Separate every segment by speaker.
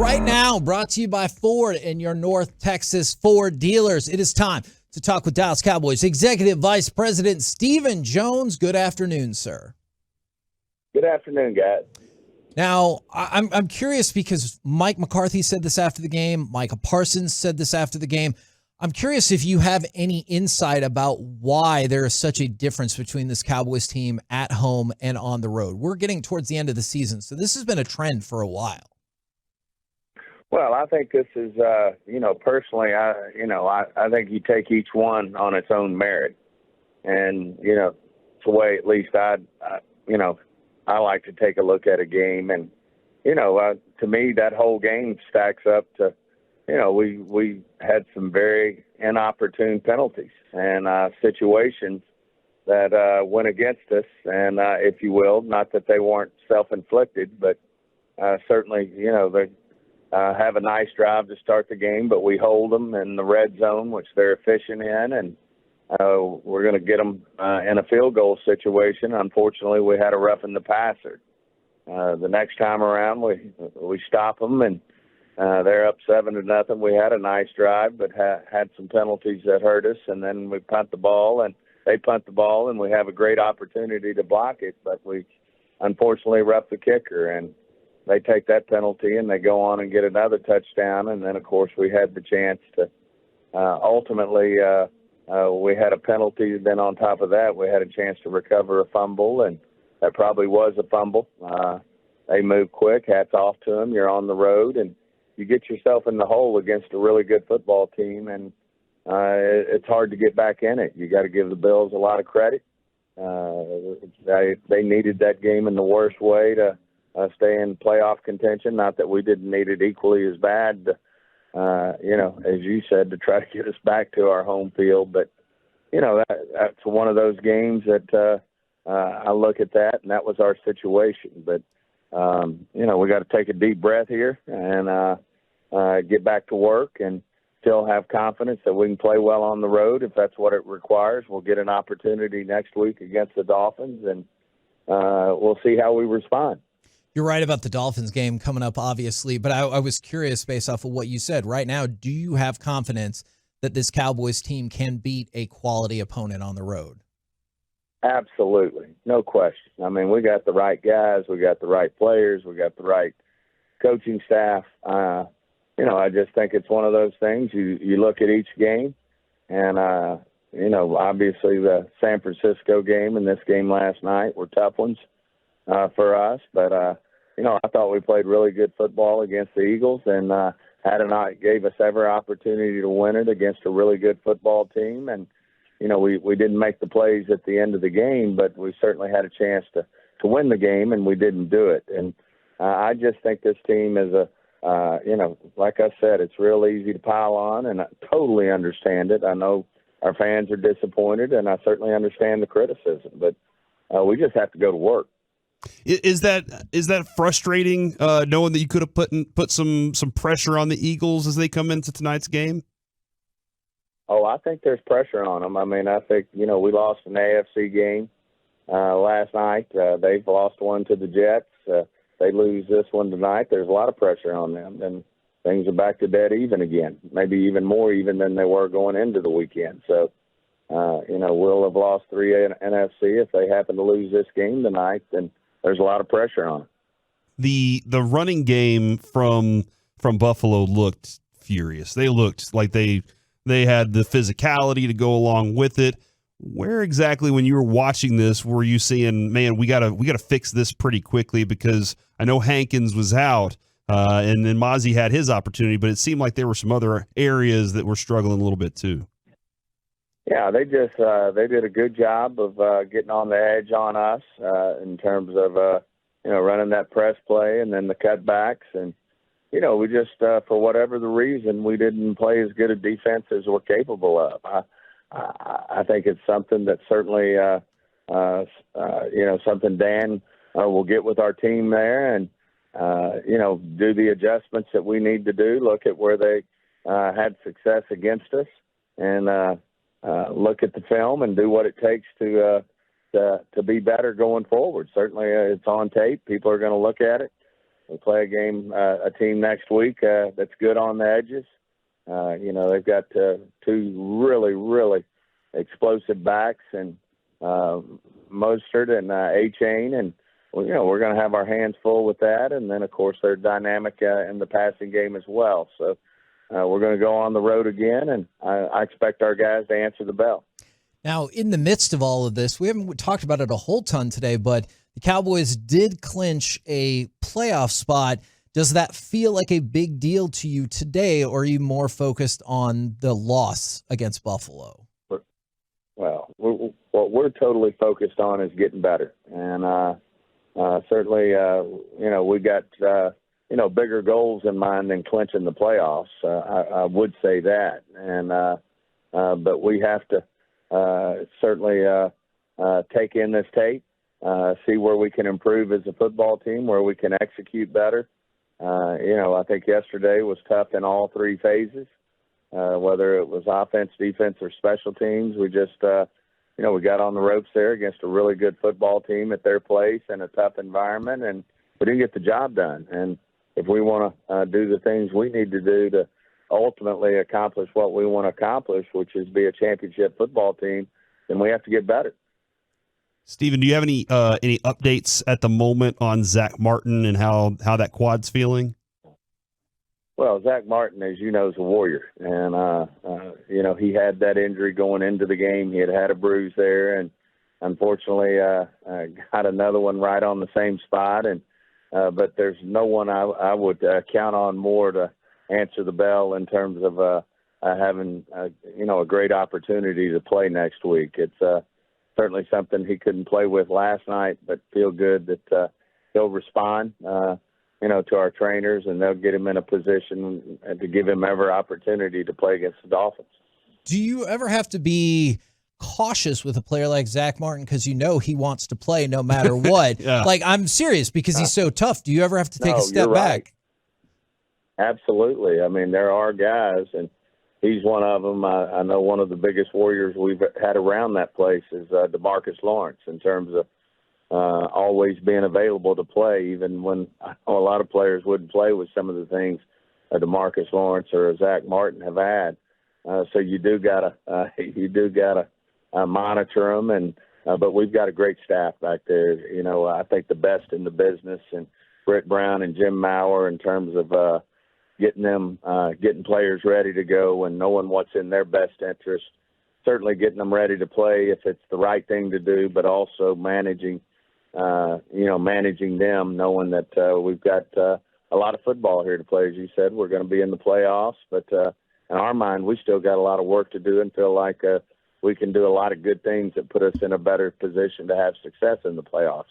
Speaker 1: right now, brought to you by Ford and your North Texas Ford dealers. It is time to talk with Dallas Cowboys Executive Vice President Stephen Jones. Good afternoon, sir.
Speaker 2: Good afternoon, guys.
Speaker 1: Now, I'm curious because Mike McCarthy said this after the game. Micah Parsons said this after the game. I'm curious if you have any insight about why there is such a difference between this Cowboys team at home and on the road. We're getting towards the end of the season, so this has been a trend for a while.
Speaker 2: Well, I think this is, personally, I think you take each one on its own merit. And, it's the way at least I like to take a look at a game. And, to me, that whole game stacks up to, we had some very inopportune penalties and situations that went against us. And, if you will, not that they weren't self-inflicted, but certainly, they have a nice drive to start the game, but we hold them in the red zone, which they're efficient in, and we're going to get them in a field goal situation. Unfortunately, we had a roughing the passer. The next time around, we stop them, and they're up 7-0. We had a nice drive, but had some penalties that hurt us, and then we punt the ball, and they punt the ball, and we have a great opportunity to block it, but we unfortunately rough the kicker, and they take that penalty and they go on and get another touchdown. And then, of course, we had the chance to ultimately we had a penalty. Then on top of that, we had a chance to recover a fumble, and that probably was a fumble. They moved quick. Hats off to them. You're on the road, and you get yourself in the hole against a really good football team, and it's hard to get back in it. You got to give the Bills a lot of credit. They needed that game in the worst way to stay in playoff contention. Not that we didn't need it equally as bad, as you said, to try to get us back to our home field. But, that's one of those games that I look at that, and that was our situation. But, we got to take a deep breath here and get back to work and still have confidence that we can play well on the road. If that's what it requires, we'll get an opportunity next week against the Dolphins, and we'll see how we respond.
Speaker 1: You're right about the Dolphins game coming up, obviously, but I was curious based off of what you said. Right now, do you have confidence that this Cowboys team can beat a quality opponent on the road?
Speaker 2: Absolutely. No question. I mean, we got the right guys. We got the right players. We got the right coaching staff. I just think it's one of those things. You look at each game, and, obviously the San Francisco game and this game last night were tough ones for us, but I thought we played really good football against the Eagles, and gave us every opportunity to win it against a really good football team. And, we didn't make the plays at the end of the game, but we certainly had a chance to win the game, and we didn't do it. And I just think this team is like I said, it's real easy to pile on, and I totally understand it. I know our fans are disappointed, and I certainly understand the criticism, but we just have to go to work.
Speaker 3: Is that frustrating, knowing that you could have put some pressure on the Eagles as they come into tonight's game?
Speaker 2: Oh, I think there's pressure on them. I mean, I think, we lost an AFC game last night. They've lost one to the Jets. They lose this one tonight. There's a lot of pressure on them, and things are back to dead even again, maybe even more even than they were going into the weekend. So, we'll have lost 3 NFC. If they happen to lose this game tonight, then there's a lot of pressure on it.
Speaker 3: The running game from Buffalo looked furious. They looked like they had the physicality to go along with it. Where exactly, when you were watching this, were you seeing, man, we gotta fix this pretty quickly? Because I know Hankins was out, and then Mozzie had his opportunity, but it seemed like there were some other areas that were struggling a little bit too.
Speaker 2: Yeah, they did a good job of getting on the edge on us in terms of running that press play and then the cutbacks, and we just for whatever the reason, we didn't play as good a defense as we're capable of. I think it's something that certainly something Dan will get with our team there, and do the adjustments that we need to do. Look at where they had success against us, and look at the film and do what it takes to be better going forward. Certainly, it's on tape. People are going to look at it. We play a team next week that's good on the edges. They've got two really, really explosive backs, and Mostert and A-Chain, and we're going to have our hands full with that. And then, of course, they're dynamic in the passing game as well. So we're going to go on the road again, and I expect our guys to answer the bell.
Speaker 1: Now, in the midst of all of this, we haven't talked about it a whole ton today, but the Cowboys did clinch a playoff spot. Does that feel like a big deal to you today, or are you more focused on the loss against Buffalo?
Speaker 2: Well, what we're totally focused on is getting better. And certainly, we got, bigger goals in mind than clinching the playoffs. I would say that. And but we have to certainly take in this tape, see where we can improve as a football team, where we can execute better. I think yesterday was tough in all three phases, whether it was offense, defense, or special teams. We just, we got on the ropes there against a really good football team at their place in a tough environment, and we didn't get the job done. And if we want to do the things we need to do to ultimately accomplish what we want to accomplish, which is be a championship football team, then we have to get better.
Speaker 3: Stephen, do you have any updates at the moment on Zack Martin and how that quad's feeling?
Speaker 2: Well, Zack Martin, as you know, is a warrior. And, he had that injury going into the game. He had a bruise there, and unfortunately got another one right on the same spot. And but there's no one I would count on more to answer the bell in terms of having, a great opportunity to play next week. It's certainly something he couldn't play with last night, but feel good that he'll respond, to our trainers, and they'll get him in a position to give him every opportunity to play against the Dolphins.
Speaker 1: Do you ever have to be cautious with a player like Zack Martin because he wants to play no matter what?
Speaker 3: Yeah.
Speaker 1: Like, I'm serious because he's so tough. Do you ever have to take a step
Speaker 2: you're right.
Speaker 1: back?
Speaker 2: Absolutely. I mean, there are guys, and he's one of them. I know one of the biggest warriors we've had around that place is DeMarcus Lawrence, in terms of always being available to play, even when a lot of players wouldn't play with some of the things DeMarcus Lawrence or Zack Martin have had. So you do gotta monitor them, and but we've got a great staff back there. I think the best in the business, and Britt Brown and Jim Maurer, in terms of getting players ready to go and knowing what's in their best interest. Certainly getting them ready to play if it's the right thing to do, but also managing them, knowing that we've got a lot of football here to play. As you said, we're going to be in the playoffs, but in our mind, we still got a lot of work to do and feel like we can do a lot of good things that put us in a better position to have success in the playoffs.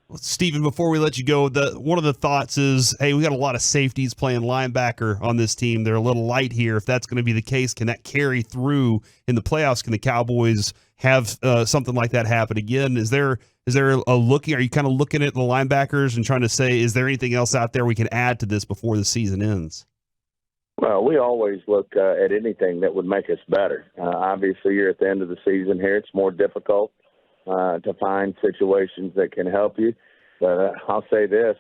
Speaker 3: Well, Stephen, before we let you go, one of the thoughts is, hey, we got a lot of safeties playing linebacker on this team. They're a little light here. If that's going to be the case, can that carry through in the playoffs? Can the Cowboys have something like that happen again? Is there a looking? Are you kind of looking at the linebackers and trying to say, is there anything else out there we can add to this before the season ends?
Speaker 2: Well, we always look at anything that would make us better. Obviously, you're at the end of the season here. It's more difficult to find situations that can help you. But I'll say this,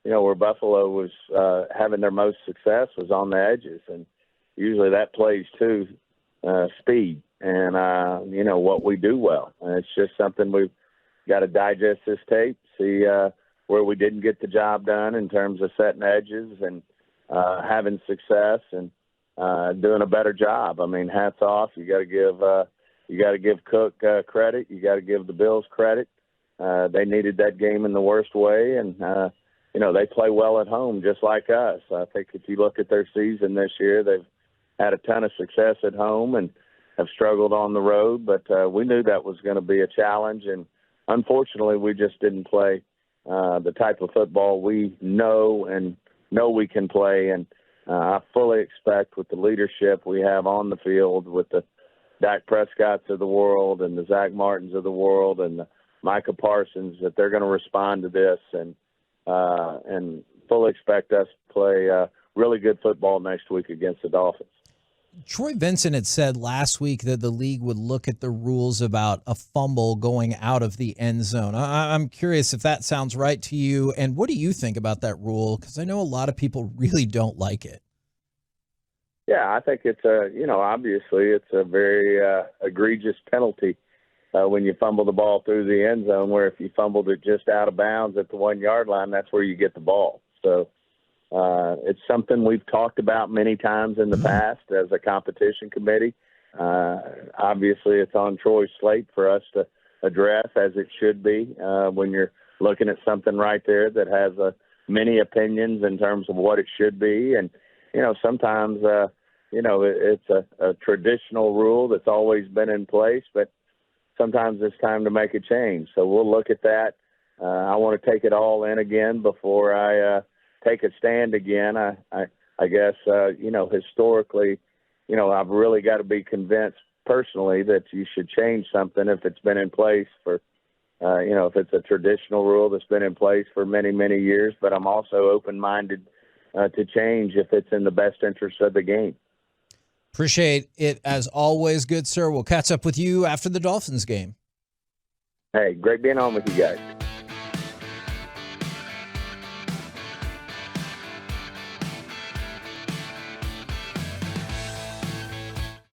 Speaker 2: where Buffalo was having their most success was on the edges. And usually that plays to speed and, what we do well. And it's just something we've got to digest this tape, see where we didn't get the job done in terms of setting edges and having success and doing a better job. I mean, hats off. You got to give Cook credit. You got to give the Bills credit. They needed that game in the worst way, and they play well at home just like us. I think if you look at their season this year, they've had a ton of success at home and have struggled on the road, but we knew that was going to be a challenge, and unfortunately we just didn't play the type of football we know we can play. And I fully expect, with the leadership we have on the field, with the Dak Prescotts of the world and the Zack Martins of the world and the Micah Parsons, that they're going to respond to this and fully expect us to play really good football next week against the Dolphins.
Speaker 1: Troy Vincent had said last week that the league would look at the rules about a fumble going out of the end zone. I'm curious if that sounds right to you, and what do you think about that rule? Because I know a lot of people really don't like it.
Speaker 2: Yeah, I think it's obviously it's a very egregious penalty when you fumble the ball through the end zone, where if you fumbled it just out of bounds at the 1 yard line, that's where you get the ball. So it's something we've talked about many times in the past as a competition committee. Obviously, it's on Troy's slate for us to address, as it should be, when you're looking at something right there that has many opinions in terms of what it should be. And, sometimes, it's a traditional rule that's always been in place, but sometimes it's time to make a change. So we'll look at that. I want to take it all in again before I take a stand again. I guess, historically, I've really got to be convinced personally that you should change something if it's been in place for, if it's a traditional rule that's been in place for many, many years. But I'm also open-minded to change if it's in the best interest of the game.
Speaker 1: Appreciate it as always, good sir. We'll catch up with you after the Dolphins game.
Speaker 2: Hey, great being on with you guys.